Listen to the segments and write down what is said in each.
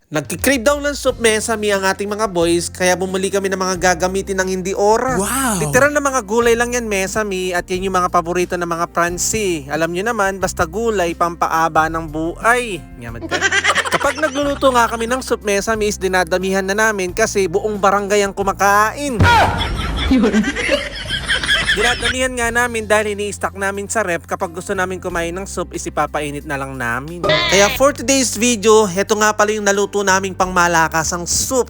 Nagkikrave daw ng soup mesami ang ating mga boys, kaya bumuli kami ng mga gagamitin ng hindi oras. Wow! Literal na mga gulay lang yan mesami, at yan yung mga paborito ng mga Francie. Alam nyo naman, basta gulay, pampaaba ng buhay. Yaman ka. Kapag nagluluto nga kami ng soup mesami, is dinadamihan na namin kasi buong barangay ang kumakain. Dinadamihan nga namin dahil ini-stock namin sa rep, kapag gusto namin kumain ng soup is ipapainit na lang namin. Kaya for today's video, heto nga pala yung naluto naming pangmalakasang soup.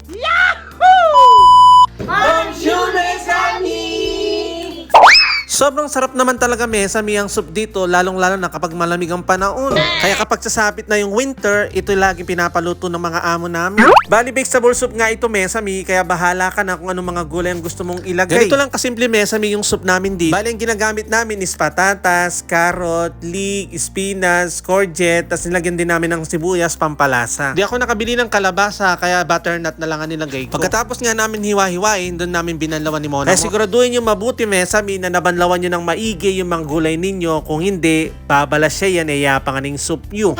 Sobrang sarap naman talaga mesami ang soup dito, lalong-lalo na kapag malamig ang panahon. Kaya kapag sasapit na yung winter, ito laging pinapaluto ng mga amo namin. Bali vegetable soup nga ito mesami, kaya bahala ka na kung anong mga gulay ang gusto mong ilagay. Ganito lang kasimple mesami yung soup namin dito. Bali ang ginagamit namin is patatas, carrot, leek, spinach, courgette, tapos nilagyan din namin ng sibuyas, pampalasa. Di ako nakabili ng kalabasa, kaya butternut na lang ang nilagay ko. Pagkatapos nga namin hiwa-hiwain, doon namin binanlawan ni Mona. Kaya siguraduhin yung mabuti mesami na nabanlawan nyo ng maigi yung mga gulay ninyo. Kung hindi, babalas siya yan, yapangan ng soup nyo.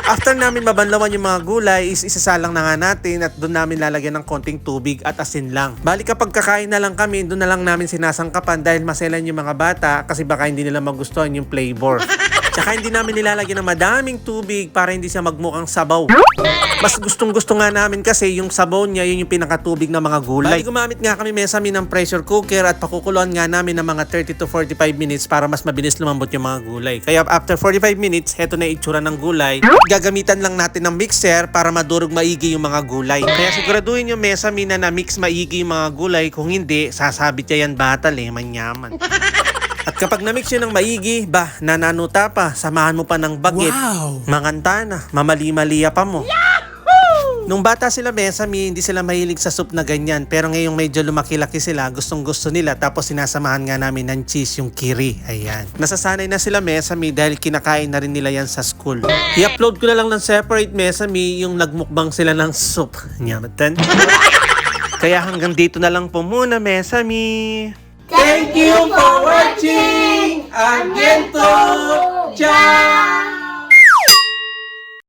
After namin mabanlawan yung mga gulay, is isasalang na nga natin at doon namin lalagyan ng konting tubig at asin lang. Bali kapag kakain na lang kami, doon na lang namin sinasangkapan dahil maselan yung mga bata kasi baka hindi nila magustuhan yung flavor. Tsaka hindi namin nilalagyan ng madaming tubig para hindi siya magmukhang sabaw. Mas gustong-gusto nga namin kasi yung sabaw niya, yun yung pinakatubig ng mga gulay. Bali gumamit nga kami mesami ng pressure cooker at pakukuluan nga namin ng mga 30 to 45 minutes para mas mabilis lumambot yung mga gulay. Kaya after 45 minutes, heto na itsura ng gulay. Gagamitan lang natin ng mixer para madurog maigi yung mga gulay. Kaya siguraduhin yung mesami na na-mix maigi yung mga gulay. Kung hindi, sasabit niya yan batal manyaman. At kapag na-mix yun ng maigi, nananuta pa, samahan mo pa ng bagit. Wow! Manganta na, mamali-maliya pa mo. Nung bata sila mesami, hindi sila mahilig sa soup na ganyan. Pero ngayong medyo lumaki-laki sila, gustong-gusto nila. Tapos sinasamahan nga namin ng cheese, yung kiri. Ayan. Nasasanay na sila mesami dahil kinakain na rin nila yan sa school. I-upload ko na lang ng separate mesami yung nagmukbang sila ng soup. Nyamatan. Kaya hanggang dito na lang po muna mesami. Thank you for watching! Again to! Ciao!